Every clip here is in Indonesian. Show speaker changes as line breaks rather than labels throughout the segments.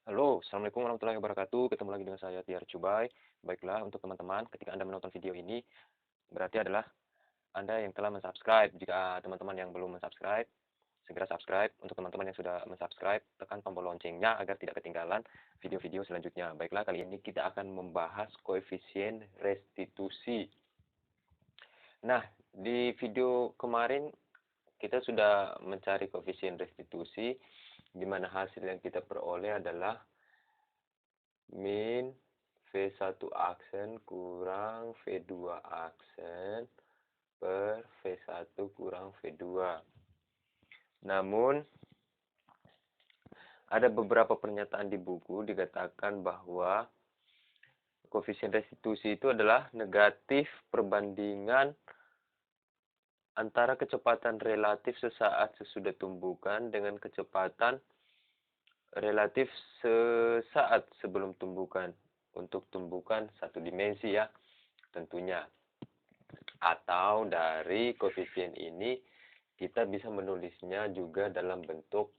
Halo, Assalamualaikum warahmatullahi wabarakatuh. Ketemu lagi dengan saya, Tiar Cubai. Baiklah, untuk teman-teman, ketika Anda menonton video ini, berarti adalah Anda yang telah mensubscribe. Jika teman-teman yang belum mensubscribe, segera subscribe. Untuk teman-teman yang sudah mensubscribe, tekan tombol loncengnya agar tidak ketinggalan video-video selanjutnya. Baiklah, kali ini kita akan membahas koefisien restitusi. Nah, di video kemarin kita sudah mencari koefisien restitusi, di mana hasil yang kita peroleh adalah min V1 aksen kurang V2 aksen per V1 kurang V2. Namun, ada beberapa pernyataan di buku dikatakan bahwa koefisien restitusi itu adalah negatif perbandingan antara kecepatan relatif sesaat sesudah tumbukan dengan kecepatan relatif sesaat sebelum tumbukan. Untuk tumbukan satu dimensi ya, tentunya. Atau dari koefisien ini kita bisa menulisnya juga dalam bentuk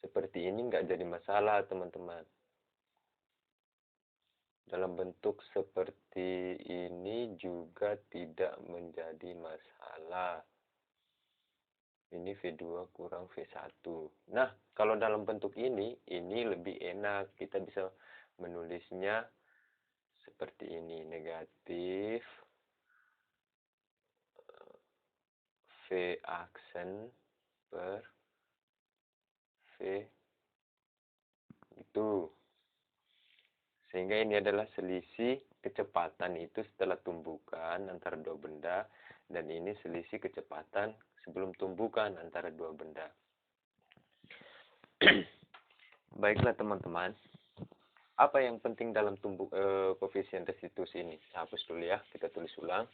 seperti ini, nggak jadi masalah teman-teman. Dalam bentuk seperti ini juga tidak menjadi masalah. Ini V2 kurang V1. Nah, kalau dalam bentuk ini lebih enak. Kita bisa menulisnya seperti ini. Negatif V aksen per V itu. Sehingga ini adalah selisih kecepatan itu setelah tumbukan antara dua benda. Dan ini selisih kecepatan sebelum tumbukan antara dua benda. Baiklah teman-teman. Apa yang penting dalam koefisien restitusi ini? Saya hapus dulu ya, kita tulis ulang.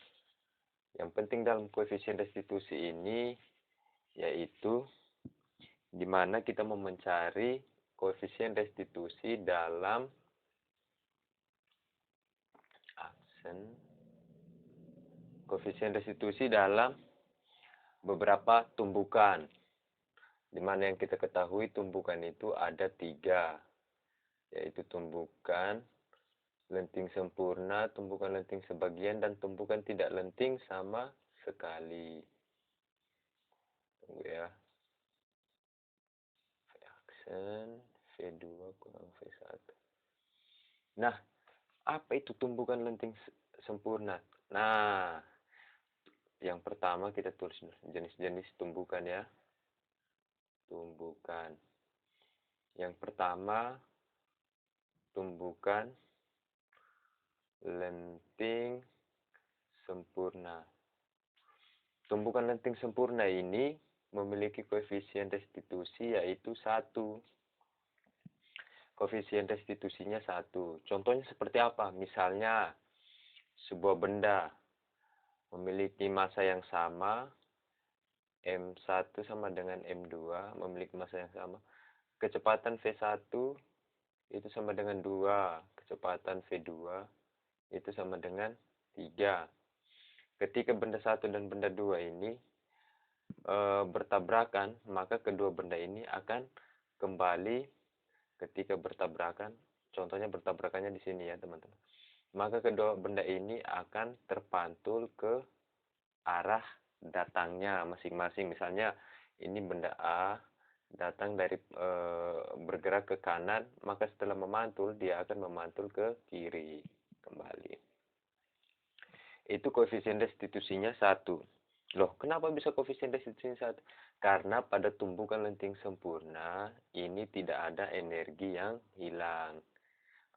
Yang penting dalam koefisien restitusi ini yaitu di mana kita mau mencari koefisien restitusi dalam koefisien restitusi dalam beberapa tumbukan, di mana yang kita ketahui tumbukan itu ada 3, yaitu tumbukan lenting sempurna, tumbukan lenting sebagian, dan tumbukan tidak lenting sama sekali. Tunggu ya. V aksen V2 kurang V1. Nah, apa itu tumbukan lenting sempurna? Nah, yang pertama kita tulis jenis-jenis tumbukan ya. Tumbukan. Yang pertama, tumbukan lenting sempurna. Tumbukan lenting sempurna ini memiliki koefisien restitusi yaitu 1. Koefisien restitusinya 1. Contohnya seperti apa? Misalnya, sebuah benda memiliki massa yang sama, M1 sama dengan M2, memiliki massa yang sama. Kecepatan V1 itu sama dengan 2. Kecepatan V2 itu sama dengan 3. Ketika benda 1 dan benda 2 ini bertabrakan, maka kedua benda ini akan kembali ketika bertabrakan. Contohnya bertabrakannya di sini ya teman-teman. Maka kedua benda ini akan terpantul ke arah datangnya masing-masing. Misalnya ini benda A datang dari bergerak ke kanan, maka setelah memantul dia akan memantul ke kiri kembali. Itu koefisien restitusinya 1. Loh, kenapa bisa koefisien restitusinya 1? Karena pada tumbukan lenting sempurna ini tidak ada energi yang hilang,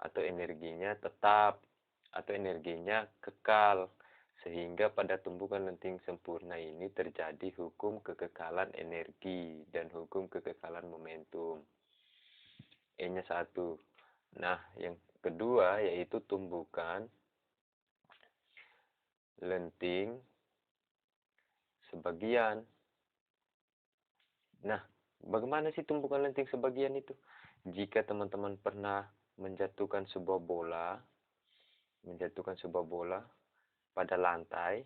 atau energinya tetap, atau energinya kekal. Sehingga pada tumbukan lenting sempurna ini terjadi hukum kekekalan energi dan hukum kekekalan momentum. E-nya 1. Nah, yang kedua yaitu tumbukan lenting sebagian. Nah, bagaimana sih tumbukan lenting sebagian itu? Jika teman-teman pernah menjatuhkan sebuah bola pada lantai,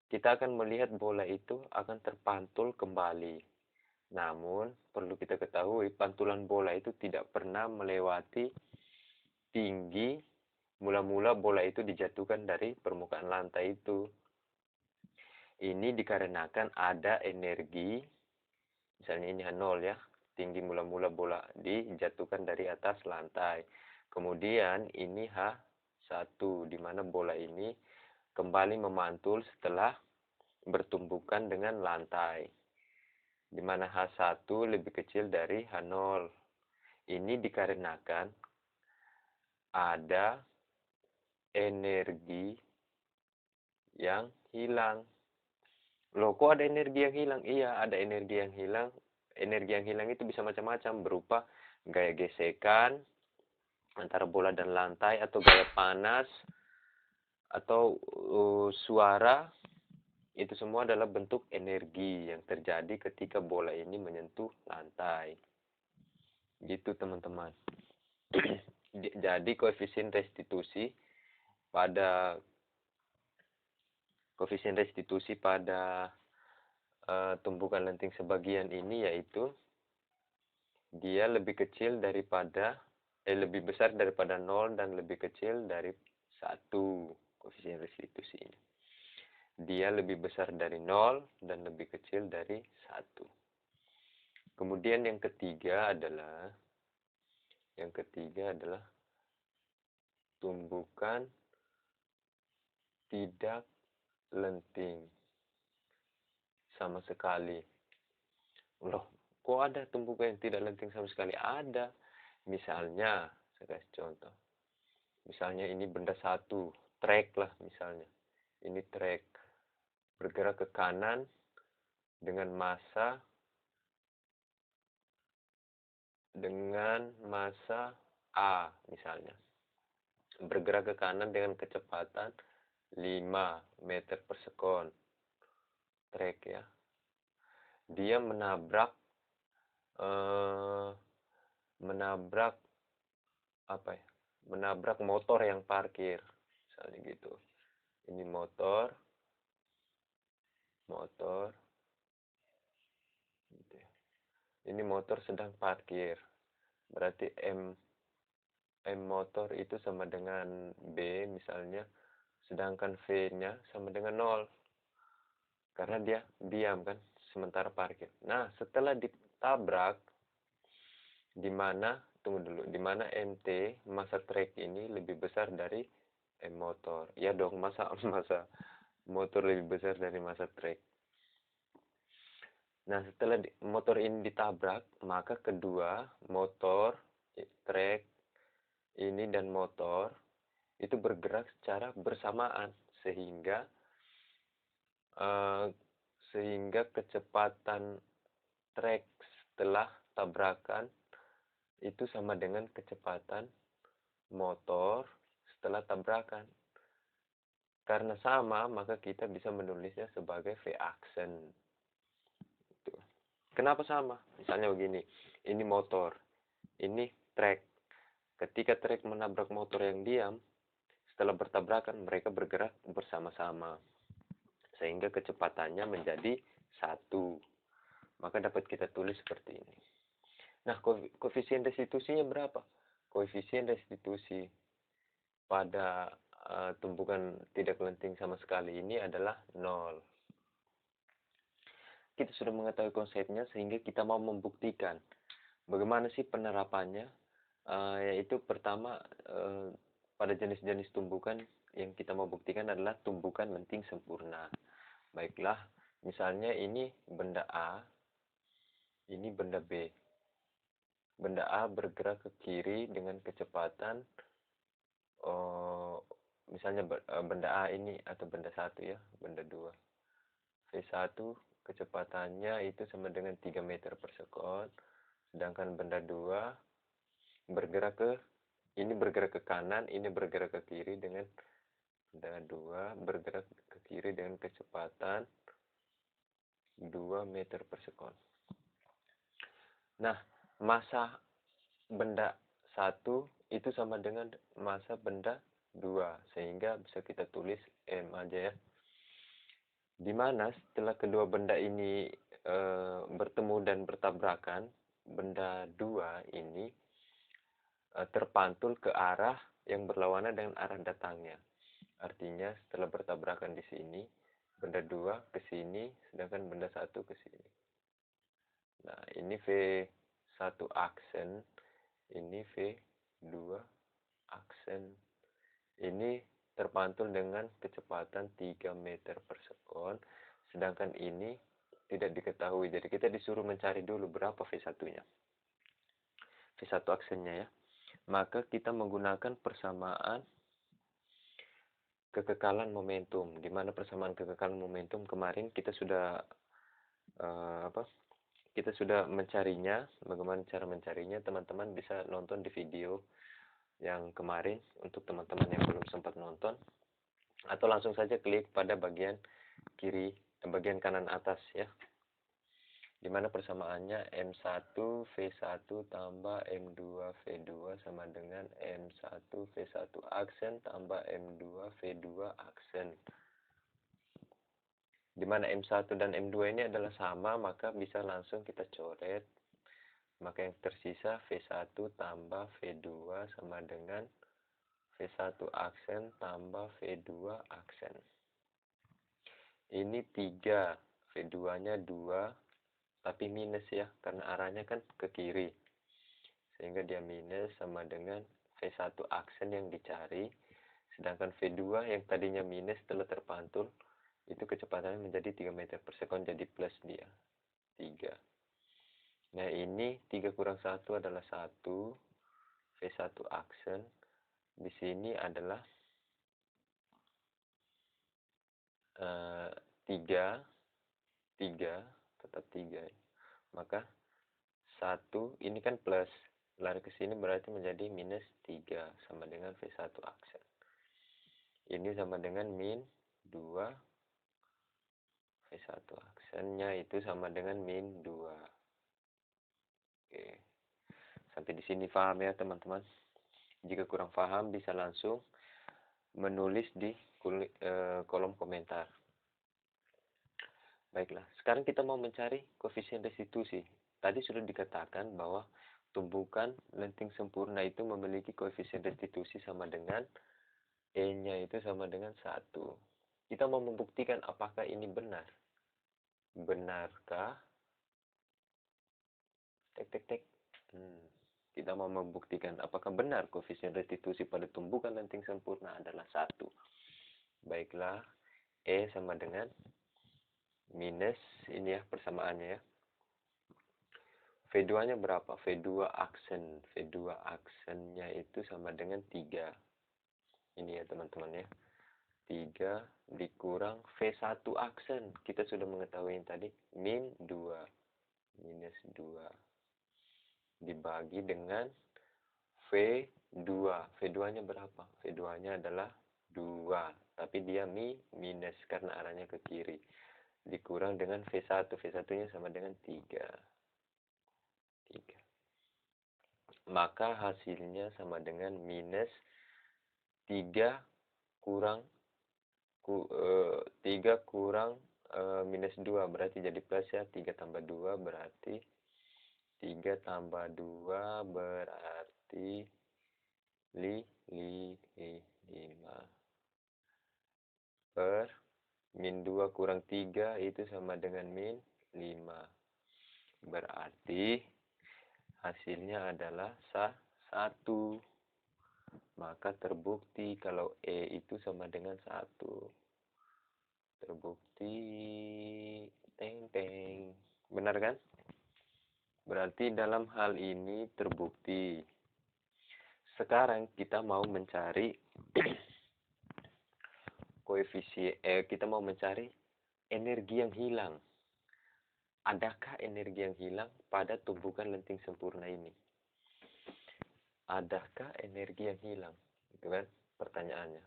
kita akan melihat bola itu akan terpantul kembali. Namun, perlu kita ketahui, pantulan bola itu tidak pernah melewati tinggi mula-mula bola itu dijatuhkan dari permukaan lantai itu. Ini dikarenakan ada energi, misalnya ini H0 ya, tinggi mula-mula bola dijatuhkan dari atas lantai. Kemudian ini H1, di mana bola ini kembali memantul setelah bertumbukan dengan lantai, di mana H1 lebih kecil dari H0. Ini dikarenakan ada energi yang hilang. Loh, kok ada energi yang hilang? Iya, ada energi yang hilang. Energi yang hilang itu bisa macam-macam, berupa gaya gesekan antara bola dan lantai, atau gaya panas, atau suara. Itu semua adalah bentuk energi yang terjadi ketika bola ini menyentuh lantai. Gitu, teman-teman. Jadi, koefisien restitusi pada tumbukan lenting sebagian ini yaitu dia lebih kecil daripada lebih besar daripada 0 dan lebih kecil dari 1. Koefisien restitusi ini dia lebih besar dari 0 dan lebih kecil dari 1. Kemudian yang ketiga adalah tumbukan tidak lenting sama sekali. Loh, kok ada tumbukan yang tidak lenting sama sekali? Ada. Misalnya, saya kasih contoh. Misalnya ini benda satu, trek lah misalnya. Ini trek bergerak ke kanan dengan massa A misalnya. Bergerak ke kanan dengan kecepatan 5 meter per sekon. Trek ya. Dia menabrak motor yang parkir, misalnya gitu. Ini motor gitu ya. Ini motor sedang parkir, berarti M motor itu sama dengan B misalnya, sedangkan V-nya sama dengan 0 karena dia diam kan sementara parkir. Nah, setelah ditabrak, di mana MT, massa trek ini lebih besar dari M motor. Ya dong, masa motor lebih besar dari massa trek. Nah, setelah motor ini ditabrak, maka kedua motor, trek ini dan motor itu bergerak secara bersamaan, sehingga kecepatan trek setelah tabrakan itu sama dengan kecepatan motor setelah tabrakan. Karena sama, maka kita bisa menulisnya sebagai V-aksen. Kenapa sama? Misalnya begini, ini motor, ini trek. Ketika trek menabrak motor yang diam, setelah bertabrakan mereka bergerak bersama-sama, sehingga kecepatannya menjadi 1. Maka dapat kita tulis seperti ini. Nah, koefisien restitusinya berapa? Koefisien restitusi pada tumbukan tidak lenting sama sekali ini adalah 0. Kita sudah mengetahui konsepnya, sehingga kita mau membuktikan bagaimana sih penerapannya. Yaitu pertama, pada jenis-jenis tumbukan yang kita mau buktikan adalah tumbukan lenting sempurna. Baiklah, misalnya ini benda A, ini benda B. Benda A bergerak ke kiri dengan kecepatan, misalnya benda A ini, atau benda 1 ya, benda 2. V1 kecepatannya itu sama dengan 3 meter per sekon, sedangkan benda 2 bergerak ke kanan, ini bergerak ke kiri dengan benda 2 bergerak ke kiri dengan kecepatan 2 meter per sekon. Nah, massa benda 1 itu sama dengan massa benda 2, sehingga bisa kita tulis M aja ya. Dimana setelah kedua benda ini bertemu dan bertabrakan, benda dua ini terpantul ke arah yang berlawanan dengan arah datangnya. Artinya setelah bertabrakan di sini, benda dua ke sini, sedangkan benda satu ke sini. Nah, ini V1 aksen, ini V2 aksen. Ini terpantul dengan kecepatan 3 meter per sekon, sedangkan ini tidak diketahui. Jadi kita disuruh mencari dulu berapa V1-nya. V1 aksennya ya. Maka kita menggunakan persamaan kekekalan momentum. Di mana persamaan kekekalan momentum kemarin kita sudah kita sudah mencarinya. Bagaimana cara mencarinya? Teman-teman bisa nonton di video yang kemarin untuk teman-teman yang belum sempat nonton, atau langsung saja klik pada bagian kiri, bagian kanan atas ya. Dimana persamaannya M1 V1 tambah M2 V2 sama dengan M1 V1 aksen tambah M2 V2 aksen. Dimana M1 dan M2 ini adalah sama, maka bisa langsung kita coret. Maka yang tersisa V1 tambah V2 sama dengan V1 aksen tambah V2 aksen. Ini 3, V2-nya 2, tapi minus ya, karena arahnya kan ke kiri. Sehingga dia minus sama dengan V1 aksen yang dicari. Sedangkan V2 yang tadinya minus setelah terpantul, itu kecepatannya menjadi 3 meter per sekon, jadi plus dia. 3. Nah ini 3 kurang 1 adalah 1, V1 aksen. Di sini adalah 3, tetap 3. Maka 1, ini kan plus, lari ke sini berarti menjadi minus 3, sama dengan V1 aksen. Ini sama dengan min 2, V1 aksennya itu sama dengan min 2. Oke. Sampai di sini paham ya teman-teman? Jika kurang paham bisa langsung menulis di kolom komentar. Baiklah, sekarang kita mau mencari koefisien restitusi. Tadi sudah dikatakan bahwa tumbukan lenting sempurna itu memiliki koefisien restitusi sama dengan E-nya itu sama dengan 1. Kita mau membuktikan apakah ini benar. Benarkah? Kita mau membuktikan apakah benar koefisien restitusi pada tumbukan lenting sempurna adalah 1. Baiklah, E sama dengan minus, ini ya persamaannya ya. V2-nya berapa? V2 aksen. V2 aksennya itu sama dengan 3. Ini ya teman-teman ya. 3 dikurang V1 aksen. Kita sudah mengetahui yang tadi. Min 2. Minus 2. Dibagi dengan V2. V2-nya berapa? V2-nya adalah 2. Tapi dia minus karena arahnya ke kiri. Dikurang dengan V1. V1-nya sama dengan 3. Maka hasilnya sama dengan minus 3 kurang 3 kurang minus 2 berarti jadi plus ya. 3 tambah 2 berarti 3 tambah 2 berarti 5 per min 2 kurang 3 itu sama dengan min 5. Berarti hasilnya adalah 1. Maka terbukti kalau E itu sama dengan 1. Terbukti. Teng. Benar kan? Berarti dalam hal ini terbukti. Sekarang kita mau mencari koefisien, kita mau mencari energi yang hilang. Adakah energi yang hilang pada tumbukan lenting sempurna ini? Adakah energi yang hilang? Itu kan pertanyaannya.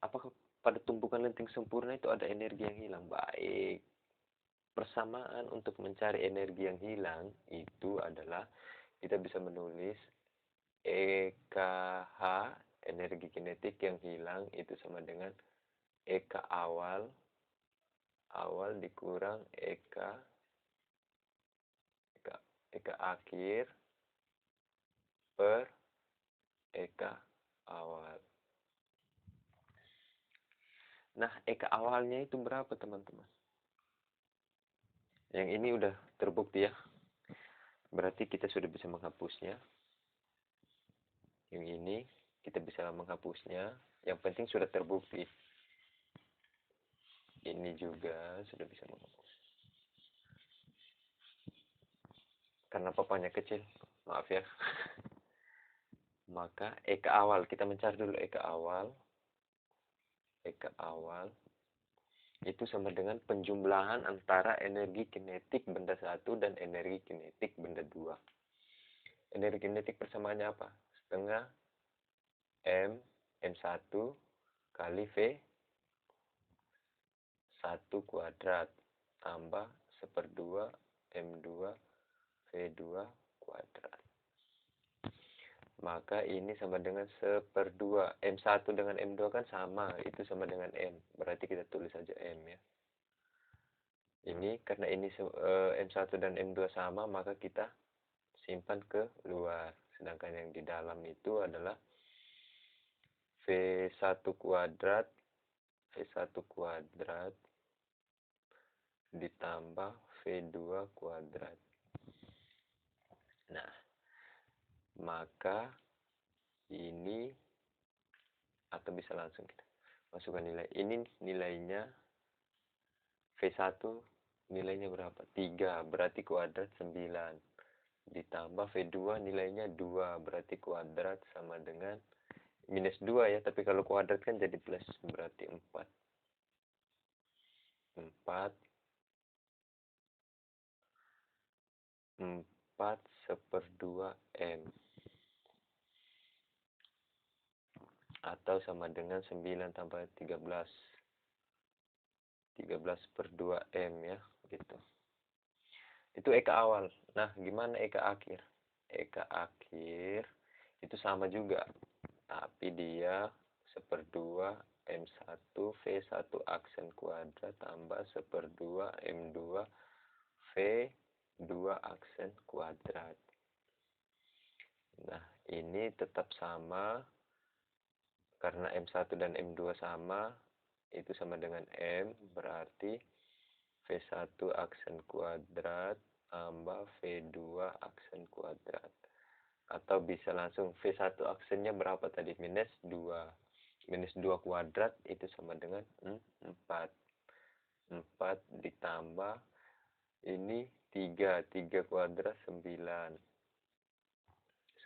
Apakah pada tumbukan lenting sempurna itu ada energi yang hilang? Baik. Persamaan untuk mencari energi yang hilang itu adalah kita bisa menulis EKH, energi kinetik yang hilang itu sama dengan EK awal dikurang EK Eka akhir per Eka awal. Nah, Eka awalnya itu berapa, teman-teman? Yang ini udah terbukti ya. Berarti kita sudah bisa menghapusnya. Yang ini kita bisa menghapusnya. Yang penting sudah terbukti. Ini juga sudah bisa menghapus. Karena papanya kecil. Maaf ya. Maka Eka awal. Kita mencari dulu Eka awal. Eka awal. Itu sama dengan penjumlahan antara energi kinetik benda satu dan energi kinetik benda dua. Energi kinetik persamaannya apa? Setengah M1 kali V1 kuadrat tambah 1/2 M2 V2 kuadrat. Maka ini sama dengan 1/2. M1 dengan M2 kan sama, itu sama dengan M. Berarti kita tulis saja M ya. Ini karena ini M1 dan M2 sama, maka kita simpan ke luar. Sedangkan yang di dalam itu adalah V1 kuadrat ditambah V2 kuadrat. Nah, maka ini, atau bisa langsung kita masukkan nilai. Ini nilainya V1 nilainya berapa? 3, berarti kuadrat 9. Ditambah V2 nilainya 2, berarti kuadrat sama dengan minus 2 ya, tapi kalau kuadrat kan jadi plus, berarti 4. 4/2 M. Atau sama dengan 9 tambah 13. 13/2 M ya, gitu. Itu Eka awal. Nah, gimana Eka akhir? Eka akhir itu sama juga, tapi dia 1/2 M1 V1 aksen kuadrat tambah 1/2 M2 V2 aksen kuadrat. Nah, ini tetap sama karena M1 dan M2 sama, itu sama dengan M, berarti V1 aksen kuadrat tambah V2 aksen kuadrat. Atau bisa langsung V1 aksennya berapa tadi? Minus 2. Minus 2 kuadrat itu sama dengan 4. 4 ditambah ini 3. 3 kuadrat 9.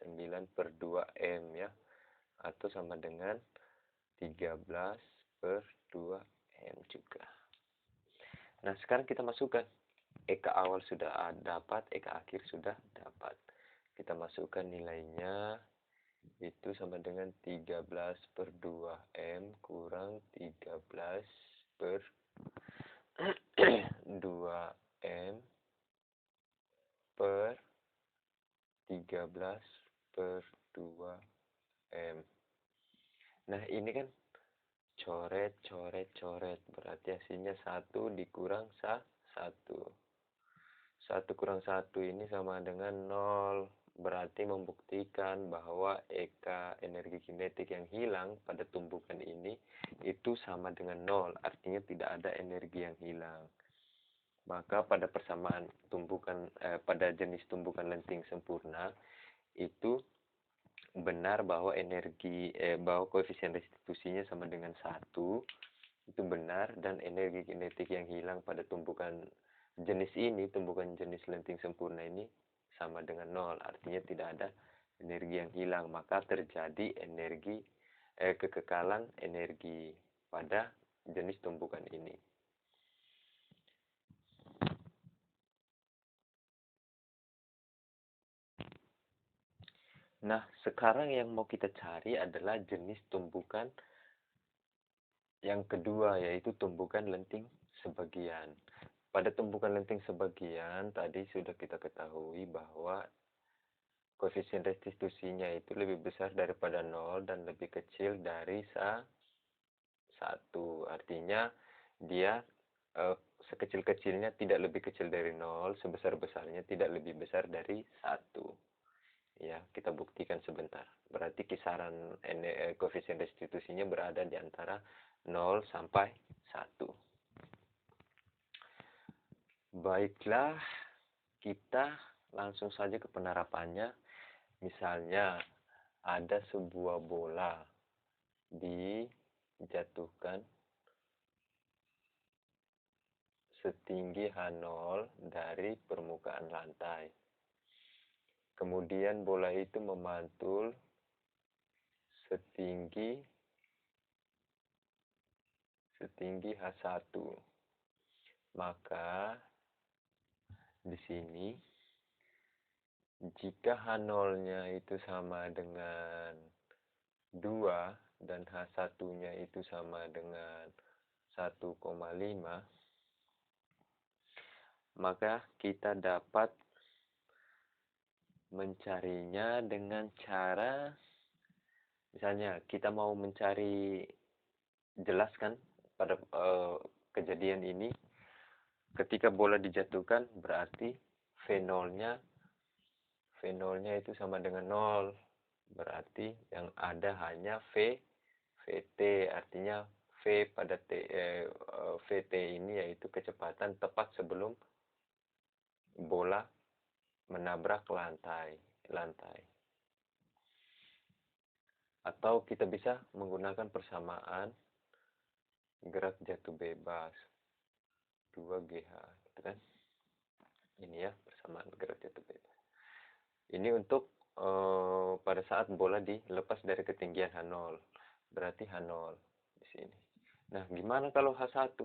9/2 M ya. Atau sama dengan 13/2 M juga. Nah, sekarang kita masukkan. Eka awal sudah dapat, Eka akhir sudah dapat. Kita masukkan nilainya, itu sama dengan 13/2 M kurang 13/2 M per 13/2 M. Nah, ini kan coret, berarti hasilnya 1 dikurang 1. 1 kurang 1 ini sama dengan 0. Berarti membuktikan bahwa Eka energi kinetik yang hilang pada tumbukan ini itu sama dengan 0. Artinya tidak ada energi yang hilang. Maka pada persamaan tumbukan, pada jenis tumbukan lenting sempurna itu benar bahwa bahwa koefisien restitusinya sama dengan 1. Itu benar, dan energi kinetik yang hilang pada tumbukan jenis ini, tumbukan jenis lenting sempurna ini sama dengan 0. Artinya tidak ada energi yang hilang, maka terjadi kekekalan energi pada jenis tumbukan ini. Nah, sekarang yang mau kita cari adalah jenis tumbukan yang kedua, yaitu tumbukan lenting sebagian. Pada tumbukan lenting sebagian, tadi sudah kita ketahui bahwa koefisien restitusinya itu lebih besar daripada 0 dan lebih kecil dari 1. Artinya dia sekecil-kecilnya tidak lebih kecil dari 0, sebesar-besarnya tidak lebih besar dari 1. Ya, kita buktikan sebentar. Berarti kisaran koefisien restitusinya berada di antara 0 sampai 1. Baiklah, kita langsung saja ke penerapannya. Misalnya, ada sebuah bola dijatuhkan setinggi H0 dari permukaan lantai. Kemudian bola itu memantul setinggi H1. Maka di sini jika H0-nya itu sama dengan 2 dan H1-nya itu sama dengan 1,5, maka kita dapat mencarinya dengan cara, misalnya kita mau mencari, jelaskan pada kejadian ini, ketika bola dijatuhkan berarti V0-nya itu sama dengan 0. Berarti yang ada hanya VT, artinya VT ini yaitu kecepatan tepat sebelum bola menabrak lantai. Atau kita bisa menggunakan persamaan gerak jatuh bebas 2GH, gitu kan? Ini ya, persamaan gerak jatuh bebas. Ini untuk pada saat bola dilepas dari ketinggian H0. Berarti H0 di sini. Nah, gimana kalau H1?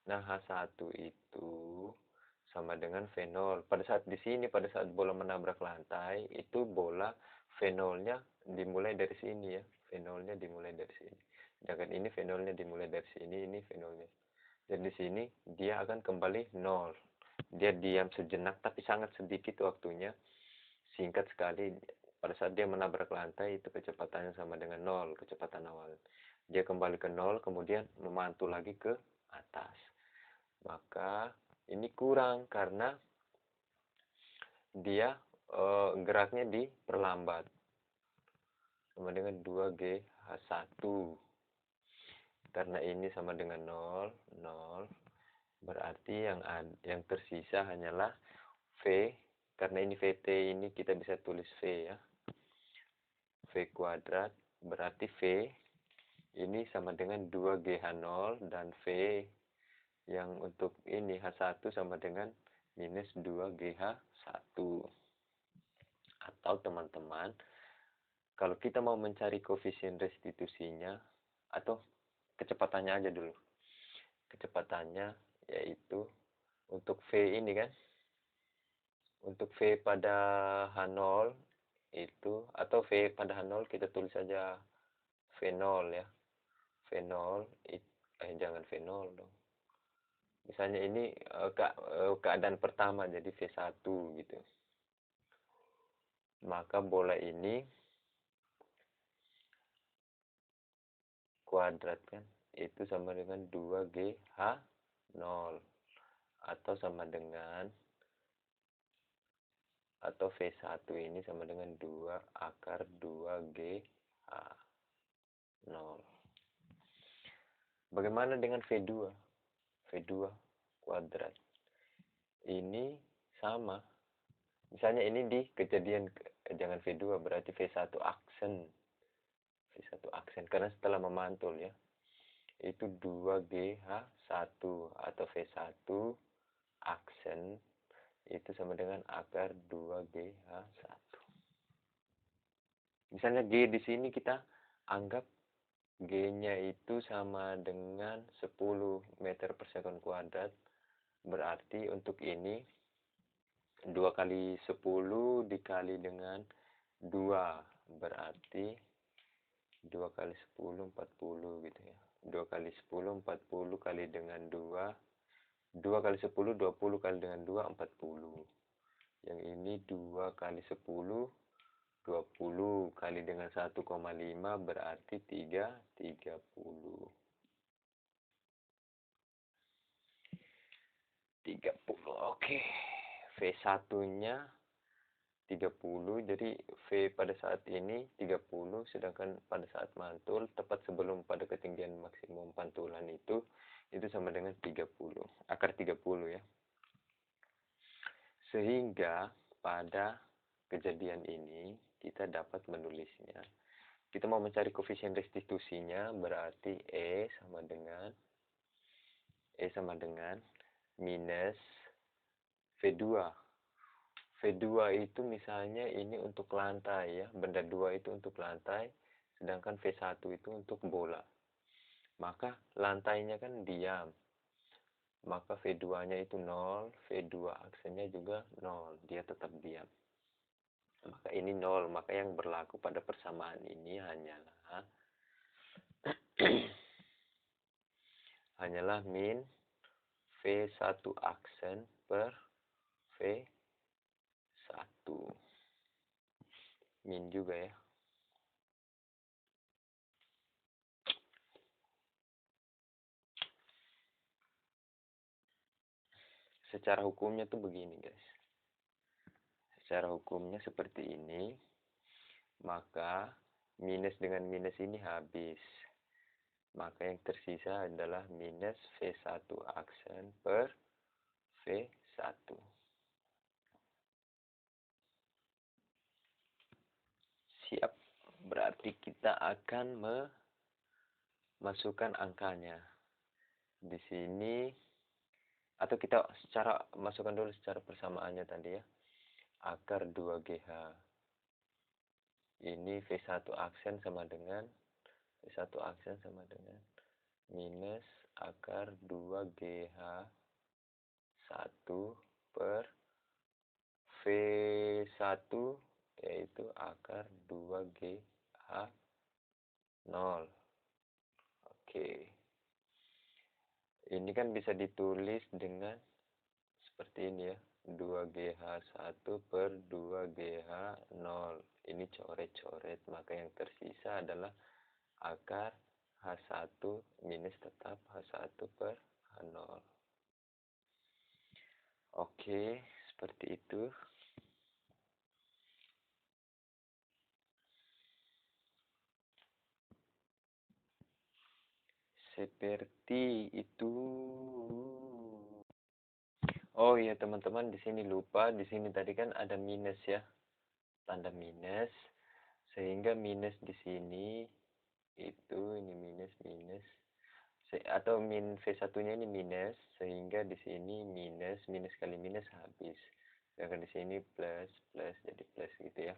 Nah, H1 itu sama dengan V0. Pada saat di sini, pada saat bola menabrak lantai, itu bola V0-nya dimulai dari sini ya. V0-nya dimulai dari sini. Sedangkan ini V0-nya dimulai dari sini, ini V0-nya. Dan di sini dia akan kembali 0. Dia diam sejenak, tapi sangat sedikit waktunya. Singkat sekali. Pada saat dia menabrak lantai, itu kecepatannya sama dengan 0, kecepatan awal. Dia kembali ke 0, kemudian memantul lagi ke atas. Maka ini kurang karena dia geraknya diperlambat. Sama dengan 2GH1. Karena ini sama dengan 0, 0. Berarti yang tersisa hanyalah V. Karena ini VT ini kita bisa tulis V ya. V kuadrat berarti V ini sama dengan 2GH0 dan V yang untuk ini H1 sama dengan minus 2GH1. Atau teman-teman, kalau kita mau mencari koefisien restitusinya, atau kecepatannya aja dulu. Kecepatannya yaitu untuk V ini kan. Untuk V pada H0 itu, atau V pada H0 kita tulis saja V0 ya. V0 jangan V0 dong. Misalnya ini keadaan pertama jadi V1 gitu. Maka bola ini kuadrat kan itu sama dengan 2GH0 atau sama dengan, atau V1 ini sama dengan 2 akar 2GH0. Bagaimana dengan V2? V2 kuadrat. Ini sama. Misalnya ini di kejadian, jangan V2, berarti V1 aksen. V1 aksen, karena setelah memantul ya. Itu 2GH1 atau V1 aksen itu sama dengan akar 2GH1. Misalnya G di sini kita anggap G-nya itu sama dengan 10 meter per sekon kuadrat. Berarti untuk ini 2 kali 10 dikali dengan 2. Berarti 2 kali 10, 40 gitu ya. 2 kali 10, 40 kali dengan 2. 2 kali 10, 20 kali dengan 2, 40. Yang ini 2 kali 10, 20 kali dengan 1,5 berarti 30. 30. Oke. V1-nya 30, jadi V pada saat ini 30, sedangkan pada saat mantul tepat sebelum pada ketinggian maksimum pantulan itu sama dengan 30, akar 30 ya. Sehingga pada kejadian ini kita dapat menulisnya. Kita mau mencari koefisien restitusinya, berarti E sama dengan minus V2. V2 itu misalnya ini untuk lantai ya, benda 2 itu untuk lantai, sedangkan V1 itu untuk bola. Maka lantainya kan diam, maka V2-nya itu 0, V2 aksennya juga 0, dia tetap diam. Maka ini 0, maka yang berlaku pada persamaan ini hanyalah min V1 aksen per V1. Min juga ya. Secara hukumnya tuh begini guys. Secara hukumnya seperti ini. Maka minus dengan minus ini habis. Maka yang tersisa adalah minus V1 aksen per V1. Siap. Berarti kita akan memasukkan angkanya. Di sini, atau kita masukkan dulu secara persamaannya tadi ya. Akar 2GH. Ini V1 aksen sama dengan minus akar 2GH 1 per V1, yaitu akar 2GH 0. Oke. Ini kan bisa ditulis dengan seperti ini ya. 2GH1 per 2GH 0. Ini coret-coret, maka yang tersisa adalah akar H1 minus tetap H1 per H0. Oke, seperti itu. Seperti itu. Oh iya teman-teman, di sini lupa, di sini tadi kan ada minus ya. Tanda minus. Sehingga minus di sini itu ini minus atau min V1-nya ini minus, sehingga di sini minus kali minus habis. Sedangkan di sini plus jadi plus gitu ya.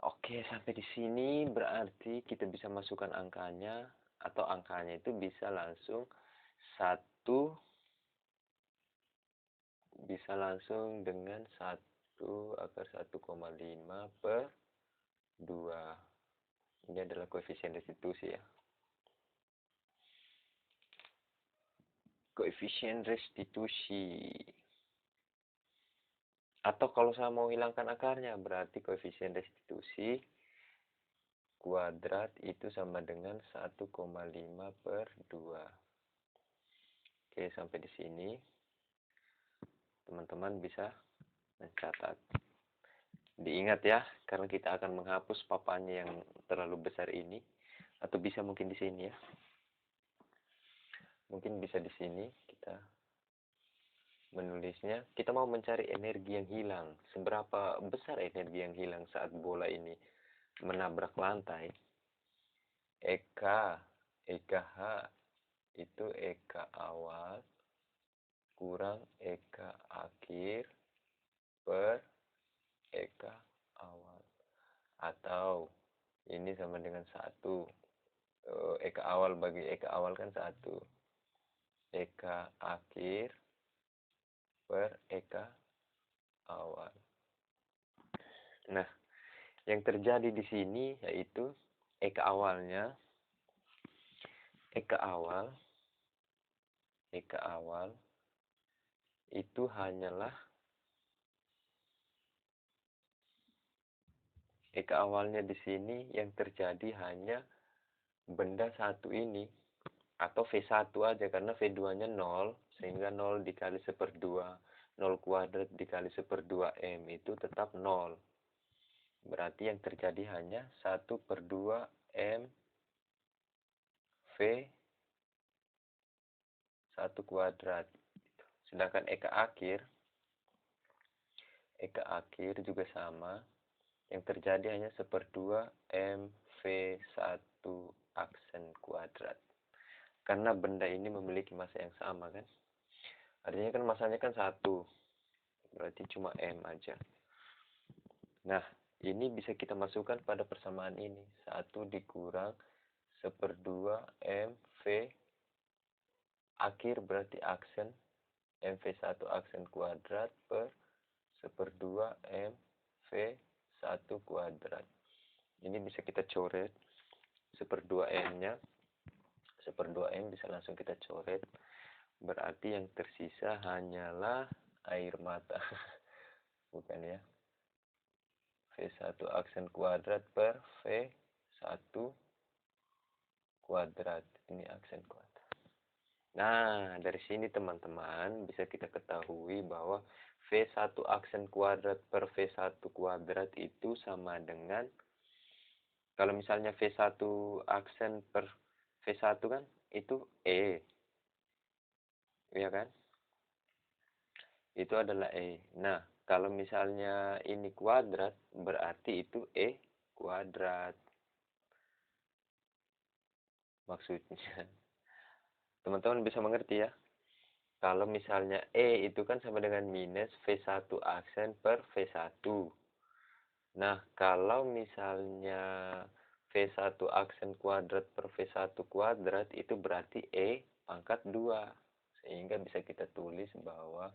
Oke, sampai di sini berarti kita bisa masukkan angkanya, atau angkanya itu bisa langsung 1, bisa langsung dengan 1 akar 1,5 per 2. Ini adalah koefisien restitusi ya. Koefisien restitusi. Atau kalau saya mau hilangkan akarnya, berarti koefisien restitusi kuadrat itu sama dengan 1,5 per 2. Oke, sampai di sini teman-teman bisa mencatat. Diingat ya, karena kita akan menghapus papannya yang terlalu besar ini, atau bisa mungkin di sini ya. Mungkin bisa di sini kita menulisnya. Kita mau mencari energi yang hilang. Seberapa besar energi yang hilang saat bola ini menabrak lantai? EKH itu EK awal kurang EK akhir per EK awal. Atau ini sama dengan 1. EK awal bagi EK awal kan 1. EK akhir per EK awal. Nah, yang terjadi di sini yaitu EK awalnya, EK awal itu hanyalah EK awalnya di sini yang terjadi hanya benda 1 ini, atau V1 aja karena V2-nya 0, sehingga 0 dikali 1/2, 0 kuadrat dikali 1/2 M itu tetap 0. Berarti yang terjadi hanya 1/2 M V 1 kuadrat. Sedangkan Eka akhir juga sama. Yang terjadi hanya 1/2 MV1 aksen kuadrat. Karena benda ini memiliki massa yang sama kan. Artinya kan masanya kan 1. Berarti cuma M aja. Nah, ini bisa kita masukkan pada persamaan ini. 1 dikurang 1/2 MV akhir berarti aksen. MV1 aksen kuadrat per 1/2 MV1 kuadrat. Ini bisa kita coret 1/2 M-nya. 1/2 M bisa langsung kita coret. Berarti yang tersisa hanyalah air mata. Bukan ya. V1 aksen kuadrat per V1 kuadrat. Ini aksen kuadrat. Nah, dari sini teman-teman bisa kita ketahui bahwa V1 aksen kuadrat per V1 kuadrat itu sama dengan, kalau misalnya V1 aksen per V1 kan itu E. Ya kan? Itu adalah E. Nah, kalau misalnya ini kuadrat berarti itu E kuadrat. Maksudnya teman-teman bisa mengerti ya. Kalau misalnya E itu kan sama dengan minus V1 aksen per V1. Nah, kalau misalnya V1 aksen kuadrat per V1 kuadrat itu berarti E pangkat 2. Sehingga bisa kita tulis bahwa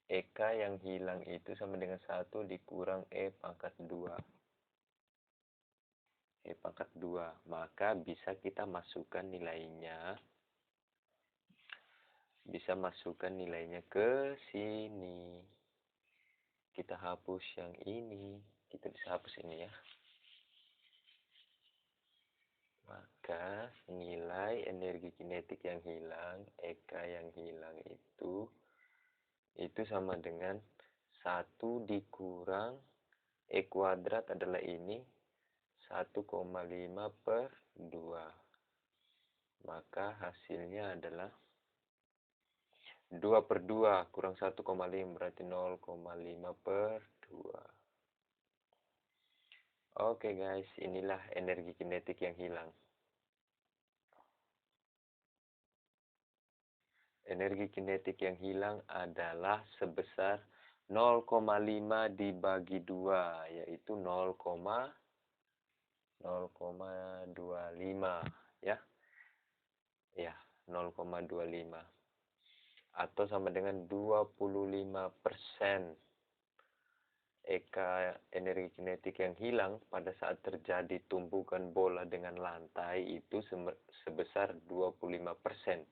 EK yang hilang itu sama dengan 1 dikurang E pangkat 2. E pangkat 2. Maka bisa kita masukkan nilainya. Bisa masukkan nilainya ke sini. Kita hapus yang ini. Kita bisa hapus ini ya. Maka nilai energi kinetik yang hilang, EK yang hilang itu sama dengan 1 dikurang E kuadrat adalah ini 1,5 per 2. Maka hasilnya adalah 2 per 2 kurang 1,5 berarti 0,5 per 2. Oke guys, inilah energi kinetik yang hilang. Energi kinetik yang hilang adalah sebesar 0,5 dibagi 2, yaitu 0,25 ya. Ya, 0,25. Atau sama dengan 25% EK energi kinetik yang hilang pada saat terjadi tumpukan bola dengan lantai itu sebesar 25%.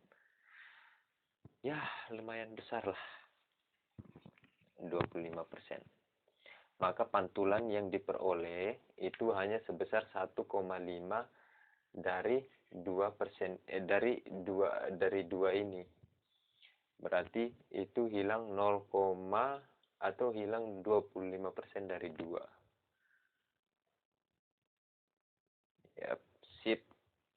Ya, lumayan besar lah. 25%. Maka pantulan yang diperoleh itu hanya sebesar 1,5 dari 2%, dari 2 ini. Berarti itu hilang 0, atau hilang 25% dari 2. Ya, sip.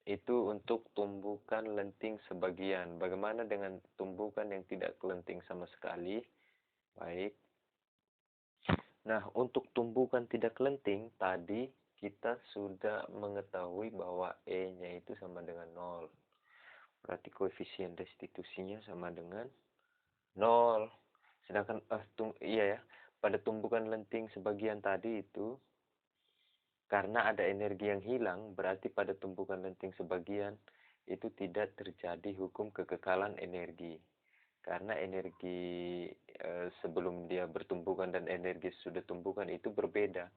Itu untuk tumbukan lenting sebagian. Bagaimana dengan tumbukan yang tidak lenting sama sekali? Baik. Nah, untuk tumbukan tidak lenting, tadi kita sudah mengetahui bahwa E-nya itu sama dengan 0. Berarti koefisien restitusinya sama dengan 0. Sedangkan, iya ya, pada tumbukan lenting sebagian tadi itu, karena ada energi yang hilang, berarti pada tumbukan lenting sebagian itu tidak terjadi hukum kekekalan energi. Karena energi sebelum dia bertumbukan dan energi sudah tumbukan itu berbeda.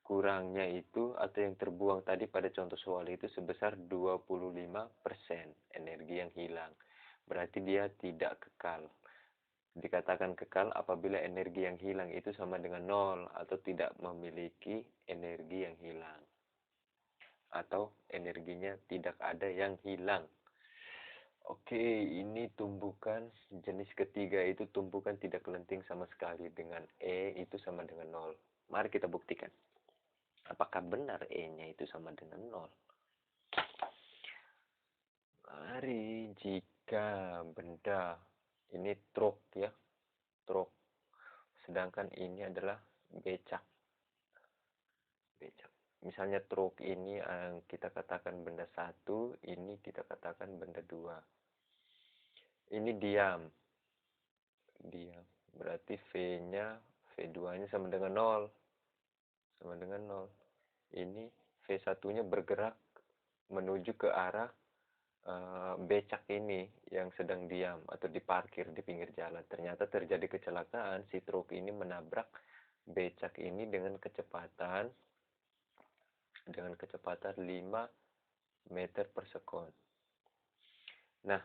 Kurangnya itu atau yang terbuang tadi pada contoh soal itu sebesar 25% energi yang hilang. Berarti dia tidak kekal. Dikatakan kekal apabila energi yang hilang itu sama dengan 0 atau tidak memiliki energi yang hilang. Atau energinya tidak ada yang hilang. Oke, ini tumbukan jenis ketiga itu tumbukan tidak kelenting sama sekali dengan E itu sama dengan nol. Mari kita buktikan. Apakah benar E-nya itu sama dengan nol? Mari, jika benda ini truk ya, truk. Sedangkan ini adalah becak. Becak. Misalnya truk ini kita katakan benda satu, ini kita katakan benda dua. Ini diam. Diam. Berarti V-nya, V2-nya sama dengan nol. Sama dengan nol. Ini V1-nya bergerak menuju ke arah becak ini yang sedang diam atau diparkir di pinggir jalan. Ternyata terjadi kecelakaan, si truk ini menabrak becak ini dengan kecepatan 5 meter per sekon. Nah,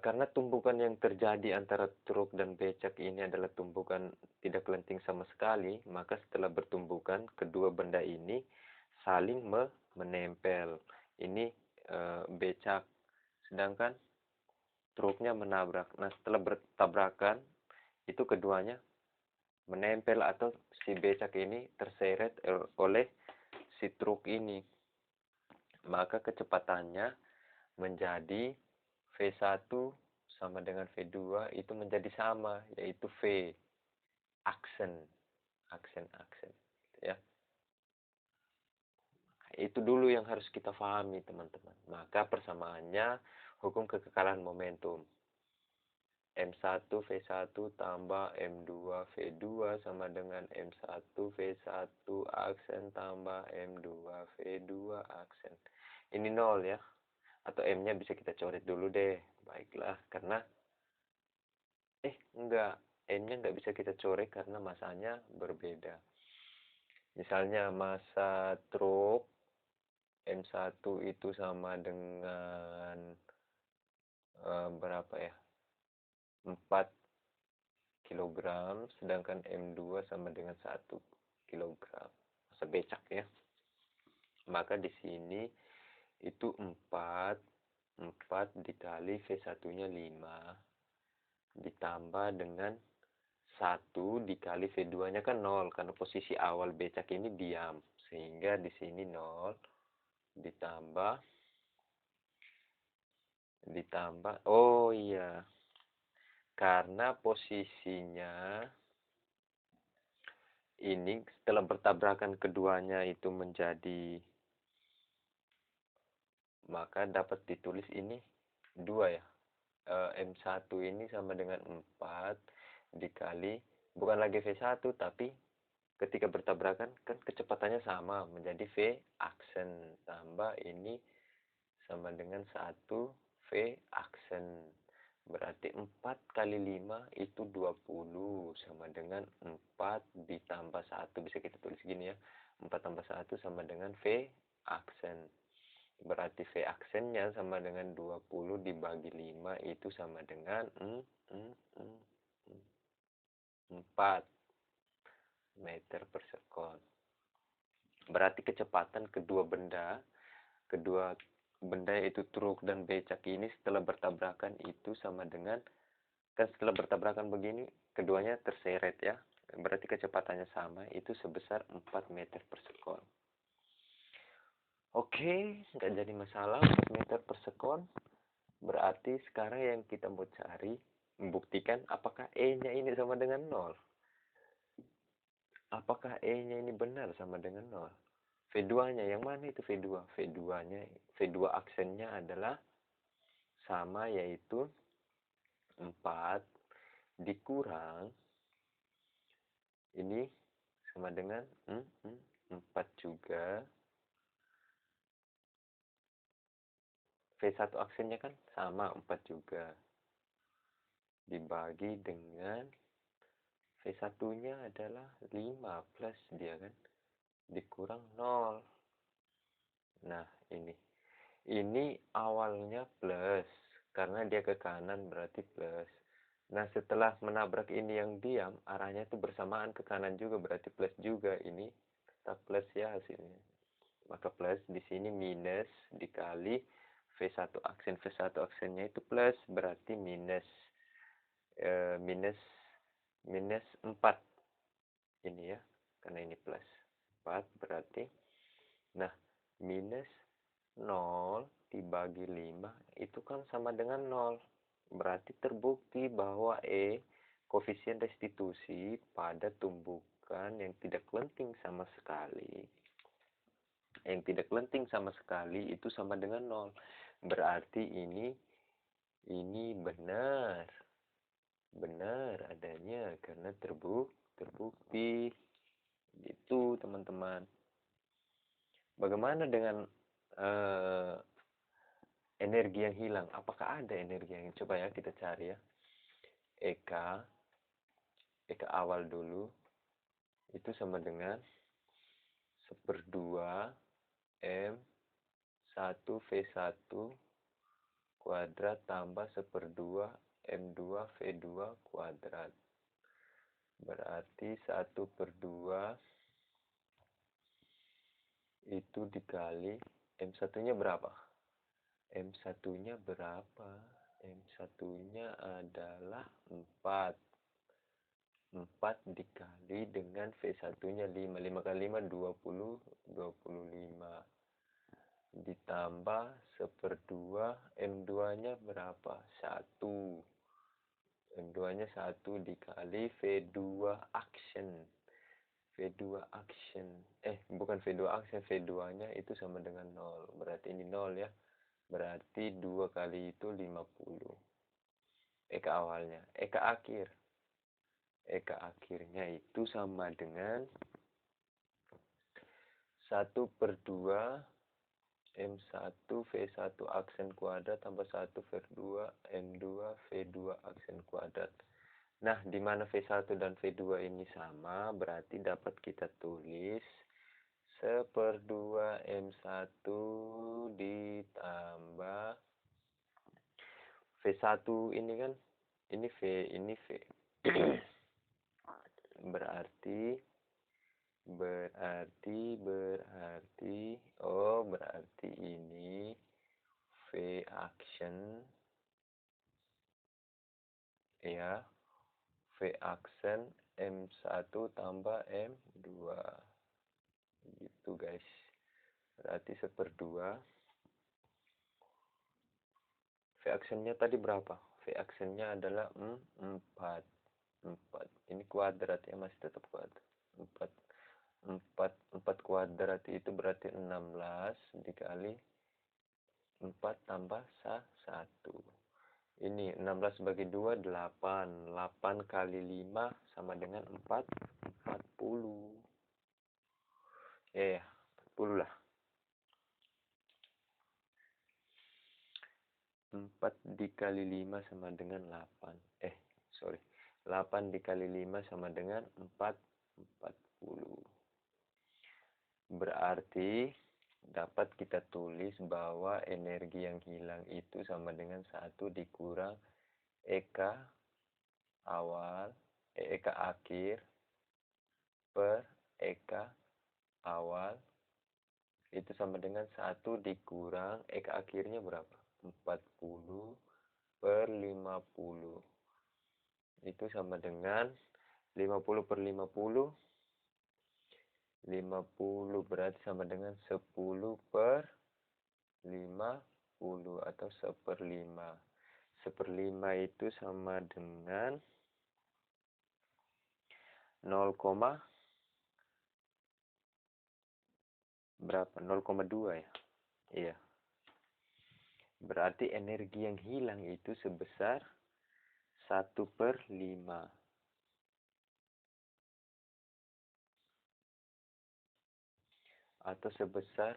karena tumbukan yang terjadi antara truk dan becak ini adalah tumbukan tidak kelenting sama sekali, maka setelah bertumbukan, kedua benda ini saling menempel. Ini becak, sedangkan truknya menabrak. Nah, setelah bertabrakan, itu keduanya menempel atau si becak ini terseret oleh si truk ini. Maka kecepatannya menjadi V1 sama dengan V2 itu menjadi sama, yaitu V, aksen, aksen, ya. Itu dulu yang harus kita pahami, teman-teman. Maka persamaannya hukum kekekalan momentum. M1 V1 tambah M2 V2 sama dengan M1 V1 aksen tambah M2 V2 aksen. Ini nol ya. Atau M-nya bisa kita coret dulu deh. Baiklah, karena enggak, M-nya enggak bisa kita coret karena masanya berbeda. Misalnya masa truk M1 itu sama dengan berapa ya? 4 kilogram, sedangkan M2 sama dengan 1 kilogram. Masa becak ya. Maka di sini itu 4 dikali V1-nya 5 ditambah dengan 1 dikali V2-nya kan 0 karena posisi awal becak ini diam. Sehingga di sini 0 ditambah oh iya. Karena posisinya ini setelah bertabrakan keduanya itu menjadi, maka dapat ditulis ini 2 ya. M1 ini sama dengan 4 dikali, bukan lagi V1 tapi ketika bertabrakan kan kecepatannya sama menjadi V aksen tambah ini sama dengan 1 V aksen. Berarti 4 kali 5 itu 20 sama dengan 4 ditambah 1. Bisa kita tulis gini ya. 4 tambah 1 sama dengan V aksen. Berarti V aksennya sama dengan 20 dibagi 5 itu sama dengan 4 meter per sekon. Berarti kecepatan kedua benda yaitu truk dan becak ini setelah bertabrakan itu sama dengan, kan setelah bertabrakan begini keduanya terseret ya. Berarti kecepatannya sama, itu sebesar 4 meter per sekon. Oke, nggak jadi masalah 4 meter per sekon. Berarti sekarang yang kita mau cari, membuktikan apakah E-nya ini sama dengan 0. Apakah E-nya ini benar sama dengan 0? V2-nya, yang mana itu V2? V2-nya, V2 aksennya adalah sama, yaitu 4 dikurang ini sama dengan 4 juga. V1 aksennya kan sama 4 juga. Dibagi dengan V1-nya adalah 5 plus dia kan. Dikurang 0. Nah, ini. Ini awalnya plus. Karena dia ke kanan berarti plus. Nah, setelah menabrak ini yang diam, arahnya itu bersamaan ke kanan juga, berarti plus juga. Ini tetap plus ya hasilnya. Maka plus di sini minus dikali V1 aksen. V1 aksennya itu plus, berarti minus. Minus 4. Ini ya, karena ini plus. 4 berarti. Nah, minus 0 dibagi 5 itu kan sama dengan 0. Berarti terbukti bahwa koefisien restitusi pada tumbukan yang tidak lenting sama sekali. Yang tidak lenting sama sekali itu sama dengan 0. Berarti ini benar. Benar adanya karena terbukti. Itu teman-teman. Bagaimana dengan energi yang hilang? Apakah ada energi yang coba ya kita cari ya. Eka awal dulu itu sama dengan 1/2 M1 V1 kuadrat tambah 1/2 M2 V2 kuadrat. Berarti 1/2 itu dikali M1-nya berapa? M1-nya berapa? M1-nya adalah 4. 4 dikali dengan V1-nya 5. 5 kali 5, 20. 25. Ditambah 1/2. M2-nya berapa? 1. M2-nya 1 dikali V2 action. V2 action. Bukan V2 action. V2-nya itu sama dengan 0. Berarti ini 0 ya. Berarti 2 kali itu 50. Eka awalnya. Eka akhir. Eka akhirnya itu sama dengan 1/2 M1 V1 aksen kuadrat tambah 1/2 M2 V2 aksen kuadrat. Nah, di mana V1 dan V2 ini sama, berarti dapat kita tulis 1/2 M1 ditambah V1 ini kan, ini V, ini V. berarti ini V action ya, V action M1 tambah M2 gitu guys. Berarti 1/2 V actionnya tadi berapa? V actionnya adalah 4. Ini kuadrat ya, masih tetap kuadrat. 4 kuadrat itu berarti 16 dikali 4 tambah 1. Ini 16 bagi 2, 8. 8 kali 5 sama dengan 40. Ya, 40 lah. 4 dikali 5 sama dengan 8. 8 dikali 5 sama dengan 40. Berarti dapat kita tulis bahwa energi yang hilang itu sama dengan 1 dikurang Eka awal, Eka akhir per Eka awal itu sama dengan 1 dikurang Eka akhirnya berapa? 40 per 50. Itu sama dengan 50 per 50. 50 berarti sama dengan 10 per 50 atau 1/5. 1/5 itu sama dengan 0, berapa? 0,2 ya? Iya. Berarti energi yang hilang itu sebesar 1/5. Atau sebesar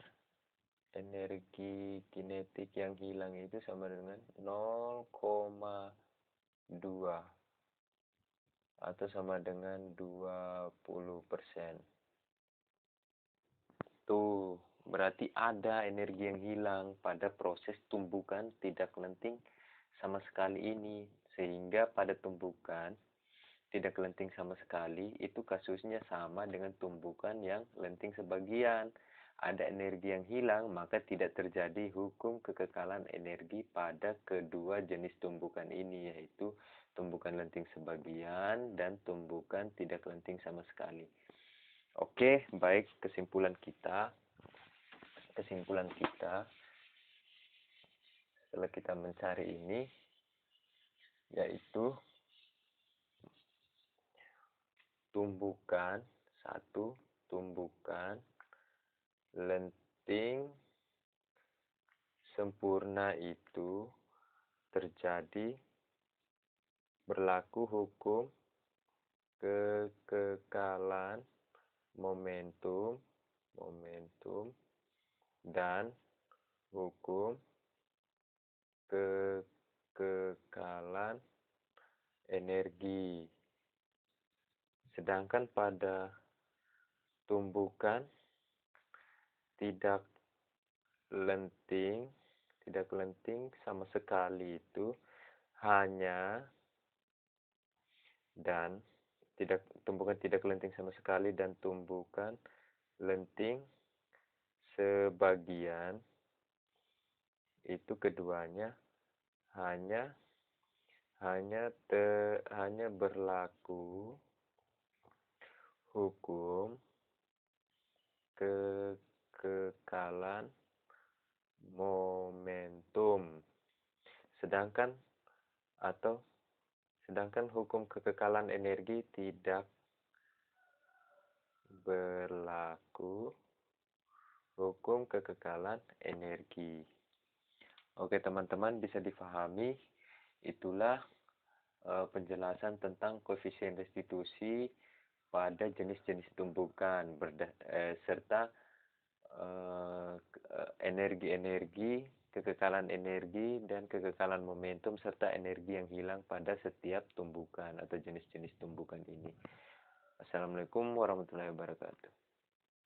energi kinetik yang hilang itu sama dengan 0,2 atau sama dengan 20%. Tuh, berarti ada energi yang hilang pada proses tumbukan tidak lenting sama sekali ini. Sehingga pada tumbukan tidak lenting sama sekali itu kasusnya sama dengan tumbukan yang lenting sebagian. ada energi yang hilang, maka tidak terjadi hukum kekekalan energi pada kedua jenis tumbukan ini, yaitu tumbukan lenting sebagian dan tumbukan tidak lenting sama sekali. Oke, baik, kesimpulan kita setelah kita mencari ini, yaitu tumbukan lenting sempurna itu terjadi berlaku hukum kekekalan momentum dan hukum kekekalan energi. Sedangkan pada tumbukan tidak lenting sama sekali itu tumbukan tidak lenting sama sekali dan tumbukan lenting sebagian itu keduanya hanya berlaku hukum kekekalan momentum. Sedangkan hukum kekekalan energi tidak berlaku hukum kekekalan energi. Oke teman-teman, bisa difahami. Itulah penjelasan tentang koefisien restitusi pada jenis-jenis tumbukan serta energi-energi, kekekalan energi dan kekekalan momentum serta energi yang hilang pada setiap tumbukan atau jenis-jenis tumbukan ini. Assalamualaikum warahmatullahi wabarakatuh.